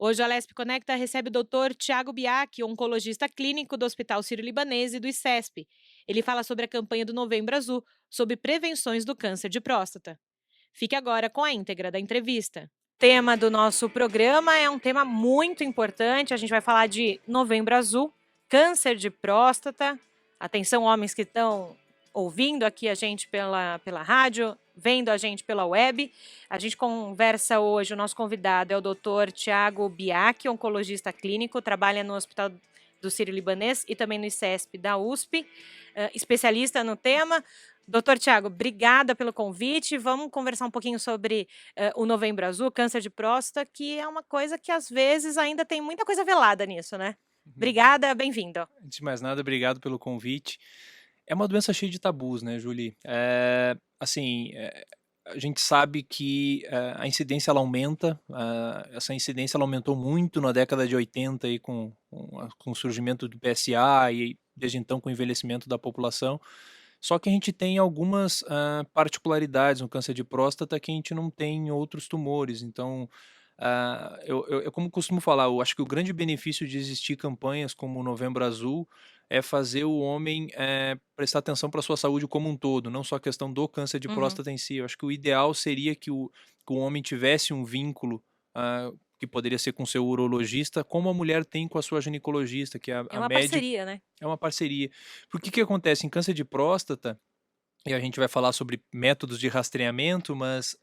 Hoje a Alesp Conecta recebe o Dr. Tiago Biaki, oncologista clínico do Hospital Sírio-Libanês e do ICESP. Ele fala sobre a campanha do Novembro Azul, sobre prevenções do câncer de próstata. Fique agora com a íntegra da entrevista. O tema do nosso programa é um tema muito importante. A gente vai falar de Novembro Azul, câncer de próstata. Atenção, homens que estão ouvindo aqui a gente pela rádio, vendo a gente pela web. A gente conversa hoje, o nosso convidado é o Dr. Tiago Biaki, oncologista clínico, trabalha no Hospital do Sírio-Libanês e também no ICESP da USP, especialista no tema. Doutor Tiago, obrigada pelo convite. Vamos conversar um pouquinho sobre o Novembro Azul, câncer de próstata, que é uma coisa que às vezes ainda tem muita coisa velada nisso, né? Obrigada, bem-vindo. Antes de mais nada, obrigado pelo convite. É uma doença cheia de tabus, né, Julie? A gente sabe que a incidência ela aumenta, essa incidência ela aumentou muito na década de 80 aí com o surgimento do PSA e desde então com o envelhecimento da população. Só que a gente tem algumas particularidades no câncer de próstata que a gente não tem em outros tumores. Então, eu como costumo falar, eu acho que o grande benefício de existir campanhas como o Novembro Azul é fazer o homem prestar atenção para a sua saúde como um todo, não só a questão do câncer de Uhum. próstata em si. Eu acho que o ideal seria que o homem tivesse um vínculo que poderia ser com seu urologista, como a mulher tem com a sua ginecologista, que é É a uma médica, parceria, né? é uma parceria. Porque que acontece em câncer de próstata, e a gente vai falar sobre métodos de rastreamento, mas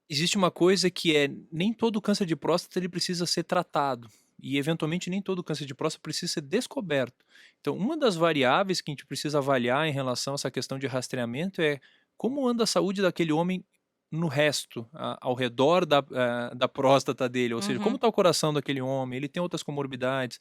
existe uma coisa que é, nem todo câncer de próstata ele precisa ser tratado. E eventualmente nem todo câncer de próstata precisa ser descoberto. Então, uma das variáveis que a gente precisa avaliar em relação a essa questão de rastreamento é como anda a saúde daquele homem no resto, ao redor da próstata dele, ou seja, como Uhum. está o coração daquele homem, ele tem outras comorbidades.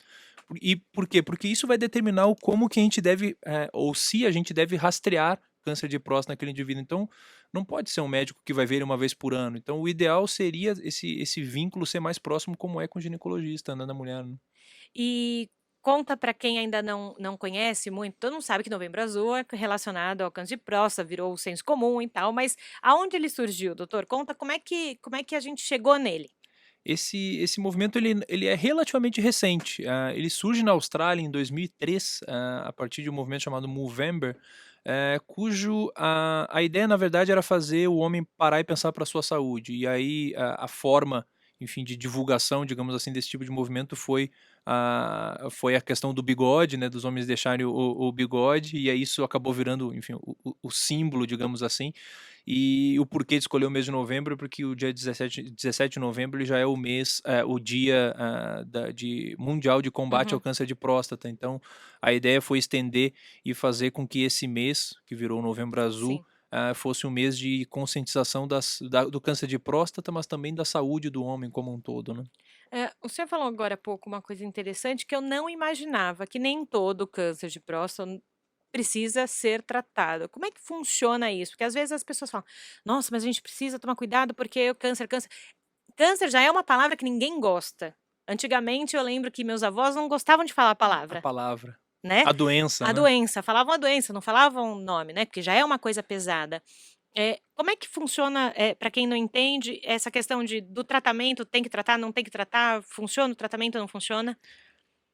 E por quê? Porque isso vai determinar o como que a gente deve, ou se a gente deve rastrear câncer de próstata naquele indivíduo. Então, não pode ser um médico que vai ver ele uma vez por ano. Então, o ideal seria esse vínculo ser mais próximo, como é com o ginecologista, né, da mulher, né? E conta para quem ainda não conhece muito, todo mundo sabe que Novembro Azul é relacionado ao câncer de próstata, virou o senso comum e tal, mas aonde ele surgiu, doutor? Conta como é que a gente chegou nele. Esse movimento ele é relativamente recente. Ele surge na Austrália em 2003, a partir de um movimento chamado Movember, cujo a ideia, na verdade, era fazer o homem parar e pensar para a sua saúde. E aí a forma, enfim, de divulgação, digamos assim, desse tipo de movimento foi a questão do bigode, né, dos homens deixarem o bigode, e aí isso acabou virando, enfim, o símbolo, digamos assim. E o porquê de escolher o mês de novembro, porque o dia 17 de novembro ele já é o mês, o dia mundial de combate ao Uhum, câncer de próstata. Então, a ideia foi estender e fazer com que esse mês, que virou o Novembro Azul, sim. fosse um mês de conscientização do câncer de próstata, mas também da saúde do homem como um todo, né? O senhor falou agora há pouco uma coisa interessante que eu não imaginava, que nem todo câncer de próstata precisa ser tratado. Como é que funciona isso? Porque às vezes as pessoas falam: "Nossa, mas a gente precisa tomar cuidado porque o câncer, câncer". Câncer já é uma palavra que ninguém gosta. Antigamente eu lembro que meus avós não gostavam de falar a A palavra, palavra, né. a doença, A né? doença, falavam a doença, não falavam o nome, né, porque já é uma coisa pesada. Como é que funciona, para quem não entende, essa questão do tratamento, tem que tratar, não tem que tratar, funciona o tratamento, não funciona?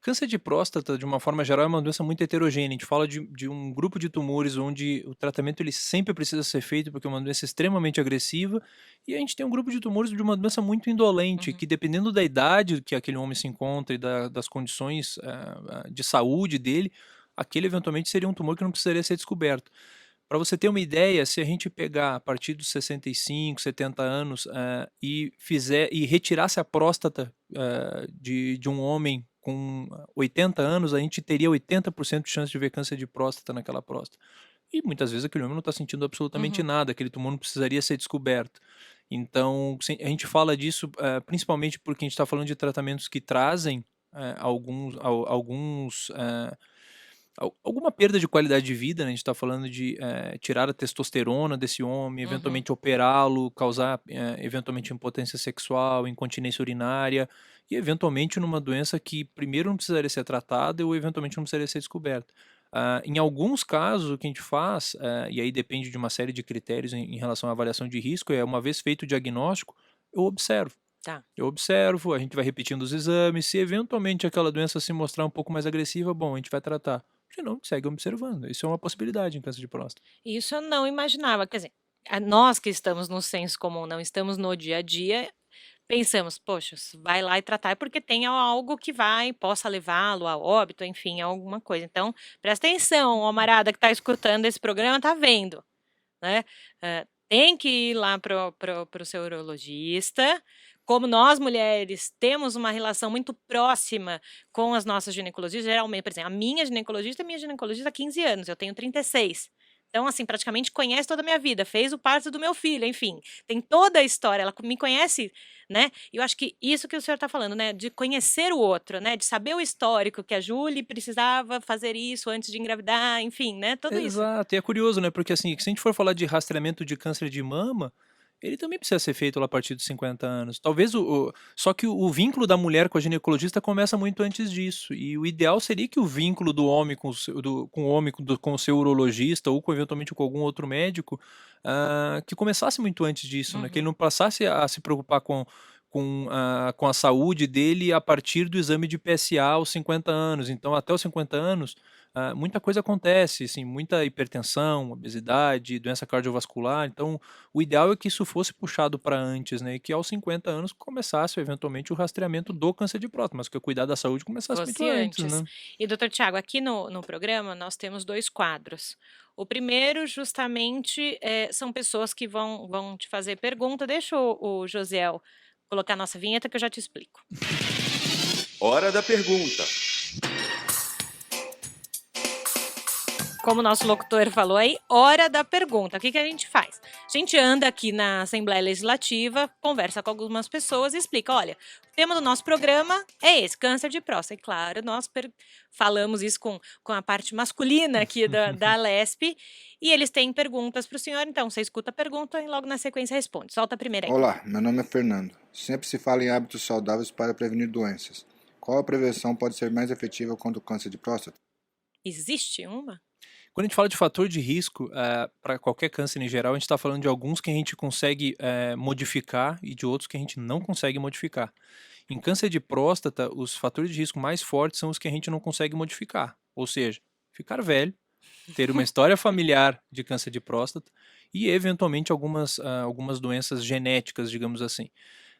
Câncer de próstata, de uma forma geral, é uma doença muito heterogênea. A gente fala de um grupo de tumores onde o tratamento ele sempre precisa ser feito, porque é uma doença extremamente agressiva, e a gente tem um grupo de tumores de uma doença muito indolente, Uhum, que dependendo da idade que aquele homem se encontra e das condições de saúde dele, aquele eventualmente seria um tumor que não precisaria ser descoberto. Para você ter uma ideia, se a gente pegar a partir dos 65, 70 anos e retirasse a próstata de um homem com 80 anos, a gente teria 80% de chance de ver câncer de próstata naquela próstata. E muitas vezes aquele homem não está sentindo absolutamente uhum. nada, aquele tumor não precisaria ser descoberto. Então, a gente fala disso principalmente porque a gente está falando de tratamentos que trazem alguns alguma perda de qualidade de vida, né, a gente está falando de, tirar a testosterona desse homem, Uhum. eventualmente operá-lo, causar, eventualmente impotência sexual, incontinência urinária e eventualmente numa doença que primeiro não precisaria ser tratada ou eventualmente não precisaria ser descoberta. Em alguns casos o que a gente faz, e aí depende de uma série de critérios em relação à avaliação de risco, é uma vez feito o diagnóstico, eu observo. Tá. Eu observo, a gente vai repetindo os exames, se eventualmente aquela doença se mostrar um pouco mais agressiva, bom, a gente vai tratar. Se não, segue observando. Isso é uma possibilidade em câncer de próstata. Isso eu não imaginava, quer dizer, nós que estamos no senso comum, não estamos no dia a dia, pensamos: "Poxa, vai lá e tratar, é porque tem algo que possa levá-lo a óbito, enfim, alguma coisa". Então, presta atenção, ô camarada que está escutando esse programa, tá vendo, né, tem que ir lá para o seu urologista. Como nós mulheres temos uma relação muito próxima com as nossas ginecologistas, geralmente, por exemplo, a minha ginecologista é minha ginecologista há 15 anos, eu tenho 36. Então, assim, praticamente conhece toda a minha vida, fez o parto do meu filho, enfim, tem toda a história, ela me conhece, né. E eu acho que isso que o senhor está falando, né, de conhecer o outro, né, de saber o histórico, que a Julie precisava fazer isso antes de engravidar, enfim, né, tudo isso. Exato, e é curioso, né? Porque assim, se a gente for falar de rastreamento de câncer de mama, ele também precisa ser feito lá a partir dos 50 anos. Talvez só que o vínculo da mulher com a ginecologista começa muito antes disso. E o ideal seria que o vínculo do homem com o homem com o seu urologista ou eventualmente com algum outro médico, que começasse muito antes disso, né? Que ele Uhum. não passasse a se preocupar com a saúde dele a partir do exame de PSA aos 50 anos. Então, até os 50 anos, muita coisa acontece, assim, muita hipertensão, obesidade, doença cardiovascular. Então, o ideal é que isso fosse puxado para antes, né? E que aos 50 anos começasse eventualmente o rastreamento do câncer de próstata, mas que o cuidar da saúde começasse muito Fosse antes, antes. né? E doutor Tiago, aqui no programa nós temos 2 quadros. O primeiro justamente, são pessoas que vão te fazer pergunta. Deixa o Josiel colocar a nossa vinheta que eu já te explico. Hora da pergunta. Como o nosso locutor falou aí, hora da pergunta. O que a gente faz? A gente anda aqui na Assembleia Legislativa, conversa com algumas pessoas e explica: olha, o tema do nosso programa é esse, câncer de próstata. E claro, nós falamos isso com a parte masculina aqui da Lesp, e eles têm perguntas para o senhor, então você escuta a pergunta e logo na sequência responde. Solta a primeira aí. Olá, meu nome é Fernando. Sempre se fala em hábitos saudáveis para prevenir doenças. Qual a prevenção pode ser mais efetiva contra o câncer de próstata? Existe uma? Quando a gente fala de fator de risco, para qualquer câncer em geral, a gente está falando de alguns que a gente consegue modificar e de outros que a gente não consegue modificar. Em câncer de próstata, os fatores de risco mais fortes são os que a gente não consegue modificar, ou seja, ficar velho, ter uma história familiar de câncer de próstata e, eventualmente, algumas doenças genéticas, digamos assim.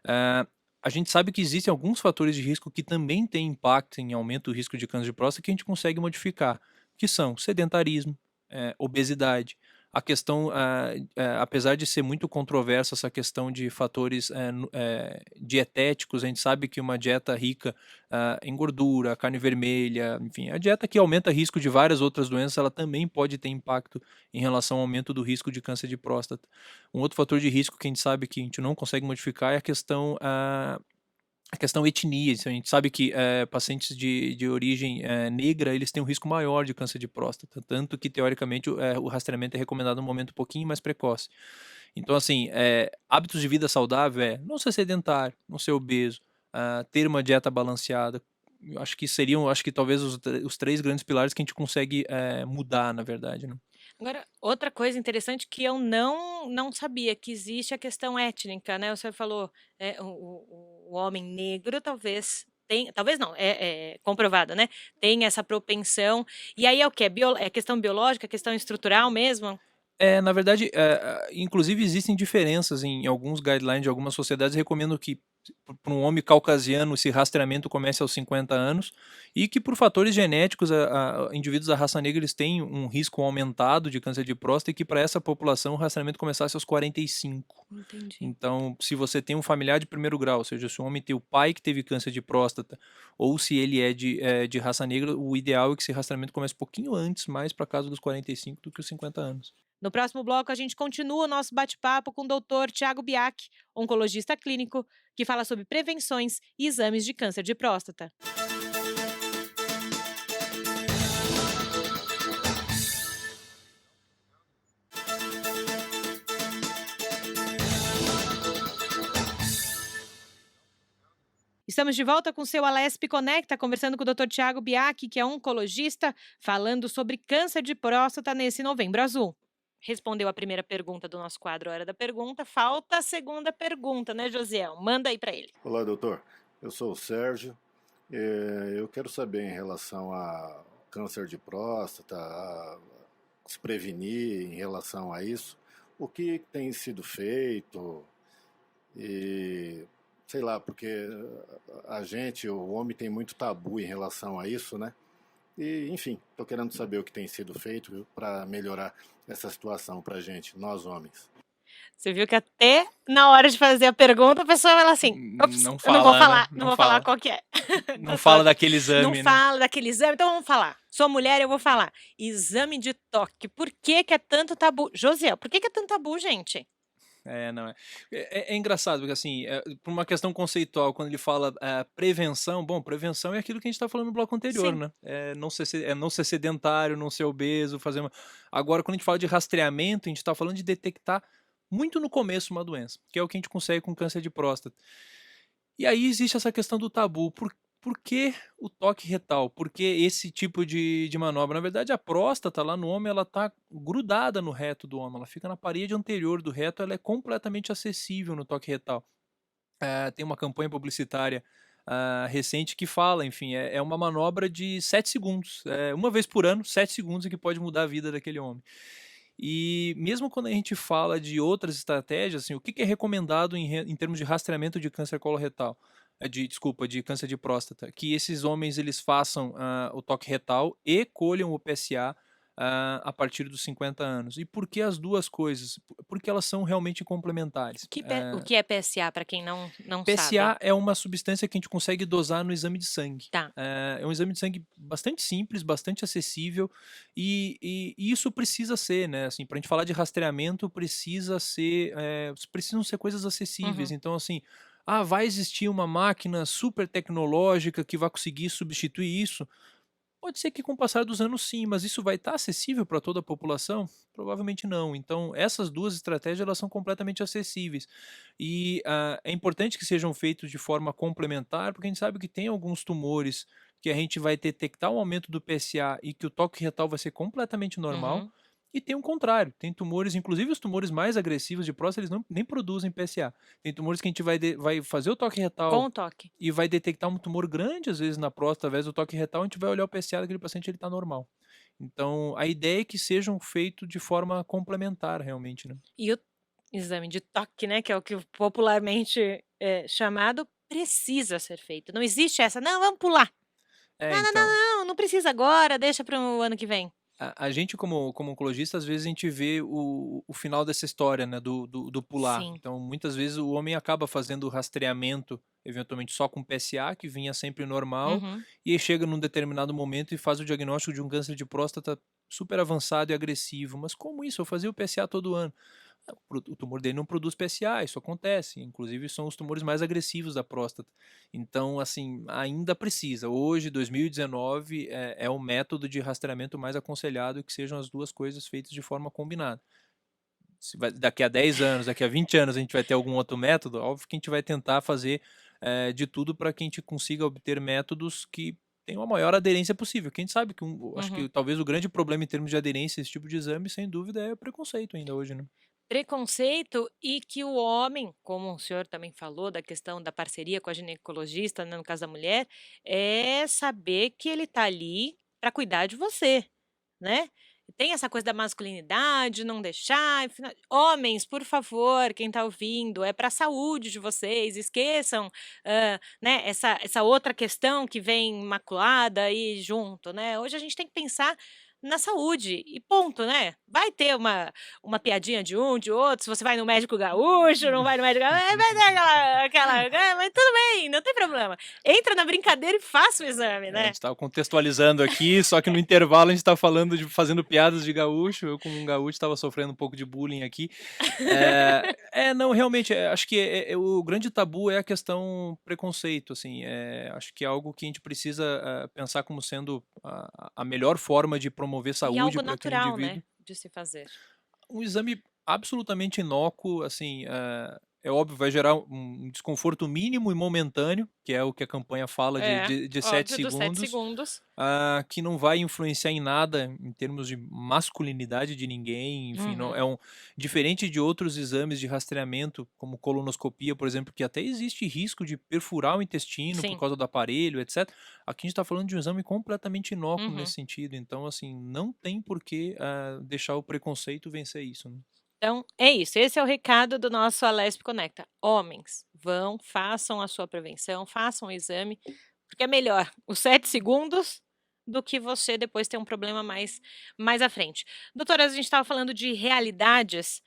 Ah, a gente sabe que existem alguns fatores de risco que também têm impacto em aumento do risco de câncer de próstata que a gente consegue modificar, que são sedentarismo, obesidade, a questão, apesar de ser muito controversa essa questão de fatores dietéticos, a gente sabe que uma dieta rica em gordura, carne vermelha, enfim, a dieta que aumenta o risco de várias outras doenças, ela também pode ter impacto em relação ao aumento do risco de câncer de próstata. Um outro fator de risco que a gente sabe que a gente não consegue modificar é a questão etnia. A gente sabe que pacientes de origem negra, eles têm um risco maior de câncer de próstata, tanto que, teoricamente, o rastreamento é recomendado num momento um pouquinho mais precoce. Então, assim, hábitos de vida saudável não ser sedentário, não ser obeso, ter uma dieta balanceada. Eu acho que talvez os 3 grandes pilares que a gente consegue mudar, na verdade, né. Agora, outra coisa interessante que eu não sabia, que existe a questão étnica, né, o senhor falou, o homem negro talvez não, é comprovado, né, tem essa propensão, e aí é o quê? É questão biológica, questão estrutural mesmo? Na verdade, inclusive existem diferenças em alguns guidelines de algumas sociedades recomendam que para um homem caucasiano esse rastreamento comece aos 50 anos e que por fatores genéticos indivíduos da raça negra eles têm um risco aumentado de câncer de próstata e que para essa população o rastreamento começasse aos 45. Entendi. Então, se você tem um familiar de primeiro grau, ou seja, se o homem tem o pai que teve câncer de próstata ou se ele é de raça negra, o ideal é que esse rastreamento comece um pouquinho antes, mais para casa dos 45 do que os 50 anos. No próximo bloco, a gente continua o nosso bate-papo com o doutor Tiago Biak, oncologista clínico, que fala sobre prevenções e exames de câncer de próstata. Estamos de volta com o seu Alesp Conecta, conversando com o Dr. Tiago Biak, que é oncologista, falando sobre câncer de próstata nesse Novembro Azul. Respondeu a primeira pergunta do nosso quadro Hora da Pergunta. Falta a segunda pergunta, né, Josiel? Manda aí para ele. Olá, doutor. Eu sou o Sérgio. Eu quero saber em relação a câncer de próstata, a se prevenir em relação a isso, o que tem sido feito e sei lá, porque a gente, o homem, tem muito tabu em relação a isso, né? E, enfim, estou querendo saber o que tem sido feito para melhorar essa situação para a gente, nós homens. Você viu que até na hora de fazer a pergunta, a pessoa vai lá assim, "Ops, Não eu não vou fala, né? falar, não Não vou falar fala. qual que é." Não fala daquele Não exame, né? fala daquele exame, então vamos falar. Sou mulher, eu vou falar. Exame de toque. Por que que é tanto tabu? Josiel, por que que é tanto tabu, gente? Não é. É engraçado, porque assim, por uma questão conceitual, quando ele fala prevenção, bom, prevenção é aquilo que a gente está falando no bloco anterior, Sim. né? Não ser sedentário, não ser obeso, fazer uma... Agora, quando a gente fala de rastreamento, a gente está falando de detectar muito no começo uma doença, que é o que a gente consegue com câncer de próstata. E aí existe essa questão do tabu. Por que o toque retal? Por que esse tipo de manobra? Na verdade, a próstata lá no homem, ela está grudada no reto do homem. Ela fica na parede anterior do reto, ela é completamente acessível no toque retal. Tem uma campanha publicitária recente que fala, enfim, é uma manobra de 7 segundos. Uma vez por ano, 7 segundos é que pode mudar a vida daquele homem. E mesmo quando a gente fala de outras estratégias, assim, o que é recomendado em termos de rastreamento de câncer coloretal? De câncer de próstata, que esses homens eles façam o toque retal e colham o PSA a partir dos 50 anos. E por que as duas coisas? Porque elas são realmente complementares. O que é PSA, para quem não PSA sabe? é uma substância que a gente consegue dosar no exame de sangue. Tá. É um exame de sangue bastante simples, bastante acessível e isso precisa ser, né? Assim, para a gente falar de rastreamento, precisam ser coisas acessíveis. Uhum. Então, assim, vai existir uma máquina super tecnológica que vai conseguir substituir isso? Pode ser que com o passar dos anos sim, mas isso vai estar acessível para toda a população? Provavelmente não. Então, essas duas estratégias elas são completamente acessíveis. E é importante que sejam feitos de forma complementar, porque a gente sabe que tem alguns tumores que a gente vai detectar um aumento do PSA e que o toque retal vai ser completamente normal. Uhum. E tem o contrário, tem tumores, inclusive os tumores mais agressivos de próstata, eles nem produzem PSA. Tem tumores que a gente vai fazer o toque Com retal o toque. e vai detectar um tumor grande, às vezes, na próstata, através do toque retal, a gente vai olhar o PSA daquele paciente e ele está normal. Então, a ideia é que sejam feitos de forma complementar, realmente, né? E o exame de toque, né, que é o que popularmente é chamado, precisa ser feito. Não existe essa, não, vamos pular. Então, Não precisa agora, deixa para o ano que vem. a gente, como oncologista, às vezes a gente vê o final dessa história, né, do pular. Sim. Então, muitas vezes o homem acaba fazendo o rastreamento, eventualmente só com PSA, que vinha sempre normal, Uhum. e aí chega num determinado momento e faz o diagnóstico de um câncer de próstata super avançado e agressivo. Mas como isso? Eu fazia o PSA todo ano. O tumor dele não produz PSA, isso acontece. Inclusive, são os tumores mais agressivos da próstata. Então, assim, ainda precisa. Hoje, 2019, é o método de rastreamento mais aconselhado que sejam as duas coisas feitas de forma combinada. Daqui a 10 anos, daqui a 20 anos, a gente vai ter algum outro método, óbvio que a gente vai tentar fazer de tudo para que a gente consiga obter métodos que tenham a maior aderência possível. Que a gente sabe que acho que talvez o grande problema em termos de aderência a esse tipo de exame, sem dúvida, é o preconceito ainda hoje, né? Preconceito e que o homem, como o senhor também falou da questão da parceria com a ginecologista, né, no caso da mulher, é saber que ele está ali para cuidar de você, né. Tem essa coisa da masculinidade, não deixar, homens, por favor, quem está ouvindo, é para a saúde de vocês, esqueçam, né, essa outra questão que vem maculada aí junto, né. Hoje a gente tem que pensar na saúde e ponto, né. Vai ter uma piadinha de um, de outro, se você vai no médico gaúcho, não vai no médico gaúcho, vai ter mas tudo bem, não tem problema. Entra na brincadeira e faça o exame, A né. gente estava contextualizando aqui, só que no intervalo a gente está fazendo piadas de gaúcho. Eu, como um gaúcho, estava sofrendo um pouco de bullying aqui. Não, realmente, acho que o grande tabu é a questão preconceito, assim. Acho que é algo que a gente precisa pensar como sendo a melhor forma de promover E saúde algo para aquele natural, indivíduo. né, de se fazer. Um exame absolutamente inócuo, assim, é óbvio, vai gerar um desconforto mínimo e momentâneo, que é o que a campanha fala de 7 óbvio, dos 7 segundos, segundos. que não vai influenciar em nada em termos de masculinidade de ninguém, enfim, não, Uhum. diferente de outros exames de rastreamento, como colonoscopia, por exemplo, que até existe risco de perfurar o intestino por Sim. causa do aparelho, etc. Aqui a gente está falando de um exame completamente inócuo Uhum. nesse sentido, então, assim, não tem por que deixar o preconceito vencer isso, né? Então, é isso. Esse é o recado do nosso Alesp Conecta. Homens, vão, façam a sua prevenção, façam o exame, porque é melhor os 7 segundos do que você depois ter um problema mais à frente. Doutora, a gente estava falando de realidades,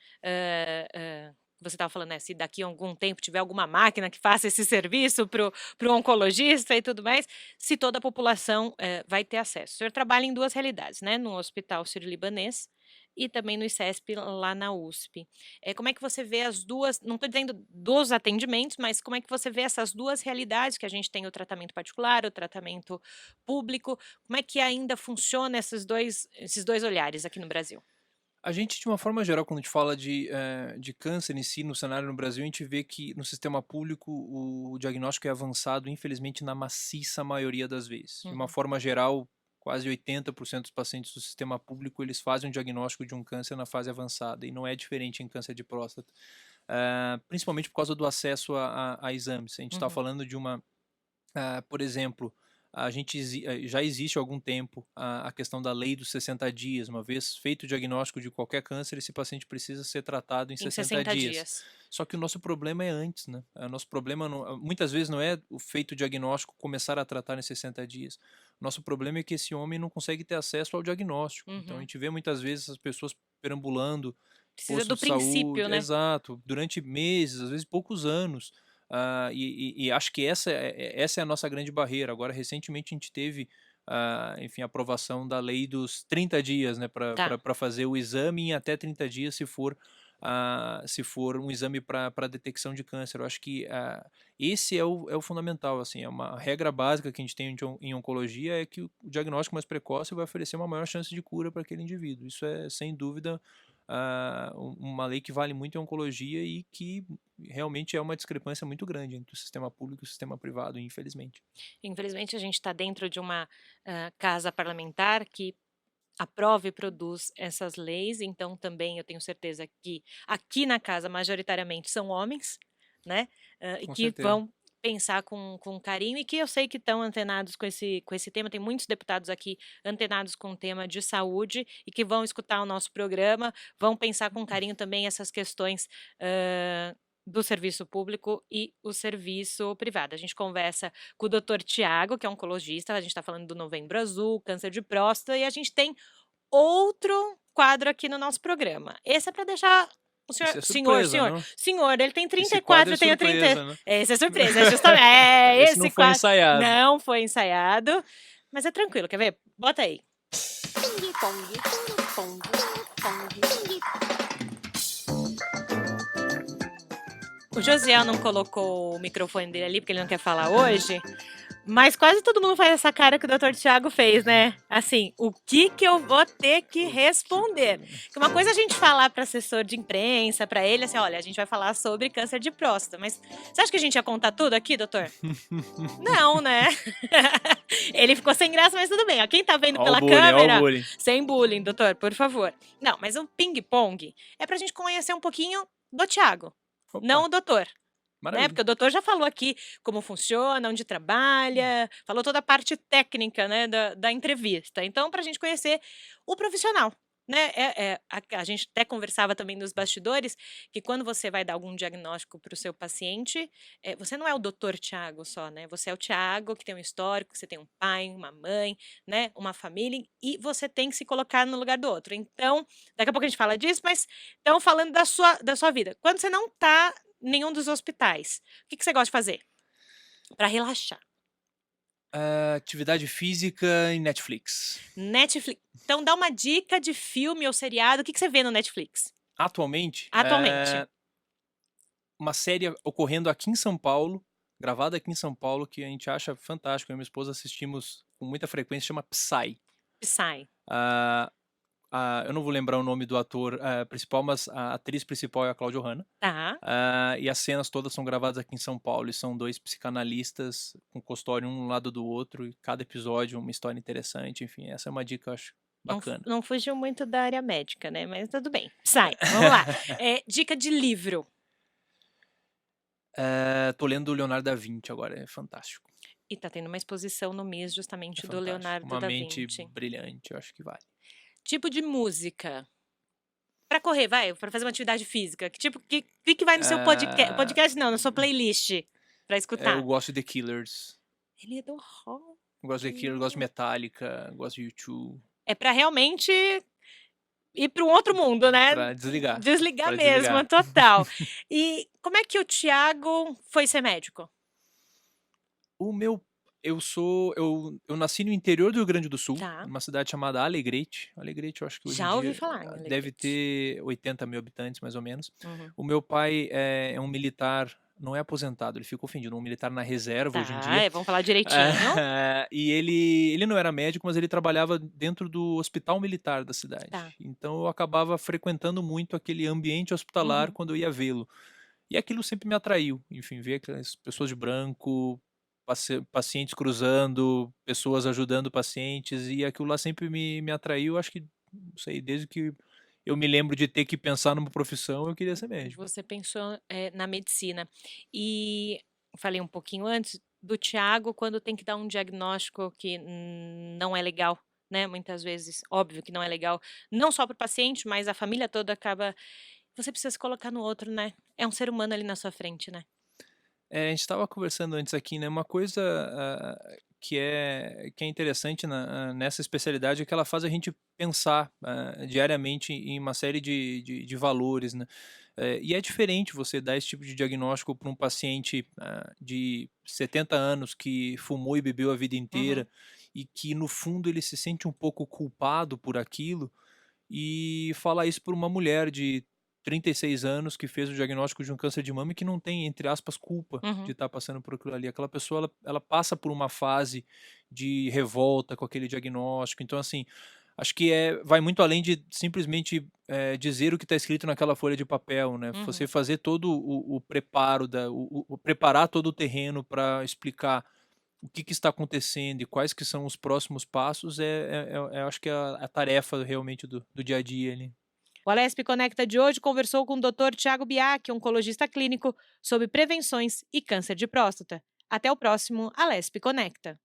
você estava falando, né, se daqui a algum tempo tiver alguma máquina que faça esse serviço para o oncologista e tudo mais, se toda a população vai ter acesso. O senhor trabalha em 2 realidades, né, no Hospital Sírio-Libanês e também no ICESP lá na USP. Como é que você vê as 2, não estou dizendo dos atendimentos, mas como é que você vê essas 2 realidades que a gente tem o tratamento particular, o tratamento público, como é que ainda funciona esses dois olhares aqui no Brasil? A gente, de uma forma geral, quando a gente fala de câncer em si, no cenário no Brasil, a gente vê que no sistema público o diagnóstico é avançado, infelizmente, na maciça maioria das vezes. De uma Uhum. forma geral, quase 80% dos pacientes do sistema público, eles fazem um diagnóstico de um câncer na fase avançada, e não é diferente em câncer de próstata. Principalmente por causa do acesso a exames. A gente está Uhum. falando de por exemplo, já existe há algum tempo a questão da lei dos 60 dias. Uma vez feito o diagnóstico de qualquer câncer, esse paciente precisa ser tratado em Em 60 60 dias. dias. Só que o nosso problema é antes, né? O nosso problema muitas vezes não é o feito o diagnóstico começar a tratar em 60 dias. O nosso problema é que esse homem não consegue ter acesso ao diagnóstico. Então a Uhum. gente vê muitas vezes as pessoas perambulando Precisa posto do de princípio, saúde, né? exato, durante meses, às vezes poucos anos. E acho que essa é a nossa grande barreira. Agora, recentemente, a gente teve, enfim, a aprovação da lei dos 30 dias, né, Tá. para fazer o exame em até 30 dias, se for um exame para detecção de câncer. Eu acho que esse é o fundamental, assim, é uma regra básica que a gente tem em oncologia, é que o diagnóstico mais precoce vai oferecer uma maior chance de cura para aquele indivíduo. Isso é, sem dúvida, uma lei que vale muito em oncologia e que realmente é uma discrepância muito grande entre o sistema público e o sistema privado, infelizmente. Infelizmente, a gente está dentro de uma casa parlamentar que aprova e produz essas leis, então também eu tenho certeza que aqui na casa, majoritariamente, são homens, né? E Com que certeza. vão pensar com carinho e que eu sei que estão antenados com esse tema. Tem muitos deputados aqui antenados com o tema de saúde e que vão escutar o nosso programa, vão pensar com carinho também essas questões do serviço público e o serviço privado. A gente conversa com o Dr. Tiago, que é oncologista, a gente está falando do Novembro Azul, câncer de próstata, e a gente tem outro quadro aqui no nosso programa. Esse é para deixar o Isso é surpresa, senhor, não? senhor, ele tem Esse quadro 34, é eu tenho 30. surpresa, né? Esse é surpresa, é justamente. É, Esse não esse foi quadro ensaiado. não foi ensaiado, mas é tranquilo, quer ver? Bota aí. Ping pong, ping pong, ping pong, ping. O Josiel não colocou o microfone dele ali porque ele não quer falar hoje, mas quase todo mundo faz essa cara que o Dr. Tiago fez, né? Assim, o que eu vou ter que responder? Que uma coisa é a gente falar para assessor de imprensa, para ele, assim, olha, a gente vai falar sobre câncer de próstata, mas você acha que a gente ia contar tudo aqui, doutor? Não, né? Ele ficou sem graça, mas tudo bem. Ó, quem tá vendo Ó o pela bullying, ó o câmera, bullying. sem bullying, doutor, por favor. Não, mas um ping-pong é pra gente conhecer um pouquinho do Tiago, Opa, não o doutor. Né? maravilha. Porque o doutor já falou aqui como funciona, onde trabalha, falou toda a parte técnica, né, da entrevista. Então, para a gente conhecer o profissional. Né? A gente até conversava também nos bastidores que quando você vai dar algum diagnóstico para o seu paciente, você não é o doutor Tiago só, né? Você é o Tiago que tem um histórico, você tem um pai, uma mãe, né? Uma família, e você tem que se colocar no lugar do outro. Então, daqui a pouco a gente fala disso, mas então falando da sua vida. Quando você não está em nenhum dos hospitais, o que você gosta de fazer? Para relaxar. Atividade física e Netflix. Netflix. Então dá uma dica de filme ou seriado. O que você vê no Netflix? Atualmente, Atualmente. uma série ocorrendo aqui em São Paulo, gravada aqui em São Paulo, que a gente acha fantástico. Eu e minha esposa assistimos com muita frequência, chama Psy. Psy. A eu não vou lembrar o nome do ator principal, mas a atriz principal é a Cláudia Hanna. Tá. E as cenas todas são gravadas aqui em São Paulo e são 2 psicanalistas com consultório um lado do outro e cada episódio uma história interessante, enfim, essa é uma dica, eu acho bacana. Não fugiu muito da área médica, né? Mas tudo bem. Sai, vamos lá. Dica de livro. Tô lendo o Leonardo da Vinci agora, é fantástico. E tá tendo uma exposição no MIS É justamente do fantástico. Leonardo Uma da mente Vinci. brilhante, eu acho que vale. Tipo de música. Pra correr, pra fazer uma atividade física. Que vai no seu podcast? Ah, Podcast não, na sua playlist. Pra eu escutar. gosto de The Killers. Ele é do rock. Eu gosto de The Killers, gosto de Metallica, gosto de U2. É pra realmente ir pra um outro mundo, né? Pra desligar. Desligar Pra mesmo, desligar. total. E como é que o Thiago foi ser médico? Eu nasci no interior do Rio Grande do Sul, Tá. numa cidade chamada Alegrete. Alegrete, eu acho que hoje Já em ouvi dia falar em deve Alegrete. ter 80 mil habitantes, mais ou menos. Uhum. O meu pai é um militar, não é aposentado, ele ficou ofendido, um militar na reserva hoje em dia. Vamos falar direitinho. E ele não era médico, mas ele trabalhava dentro do hospital militar da cidade. Tá. Então eu acabava frequentando muito aquele ambiente hospitalar Uhum. quando eu ia vê-lo. E aquilo sempre me atraiu. Enfim, ver aquelas pessoas de branco, pacientes cruzando, pessoas ajudando pacientes, e aquilo lá sempre me atraiu. Acho que, não sei, desde que eu me lembro de ter que pensar numa profissão, eu queria ser médico. Você pensou na medicina. E falei um pouquinho antes do Thiago, quando tem que dar um diagnóstico que não é legal, né? Muitas vezes, óbvio que não é legal, não só para o paciente, mas a família toda acaba. Você precisa se colocar no outro, né? É um ser humano ali na sua frente, né? A gente estava conversando antes aqui, né? Uma coisa que é interessante nessa especialidade é que ela faz a gente pensar diariamente em uma série de valores, né? E é diferente você dar esse tipo de diagnóstico para um paciente de 70 anos que fumou e bebeu a vida inteira e que, no fundo, ele se sente um pouco culpado por aquilo, e falar isso para uma mulher de 36 anos que fez o diagnóstico de um câncer de mama e que não tem, entre aspas, culpa de estar passando por aquilo ali. Aquela pessoa, ela passa por uma fase de revolta com aquele diagnóstico. Então, assim, acho que vai muito além de simplesmente dizer o que está escrito naquela folha de papel, né? Você fazer todo o preparo, preparar todo o terreno para explicar o que está acontecendo e quais que são os próximos passos, acho que é a tarefa realmente do dia a dia ali. O Alesp Conecta de hoje conversou com o Dr. Thiago Biak, oncologista clínico, sobre prevenções e câncer de próstata. Até o próximo Alesp Conecta.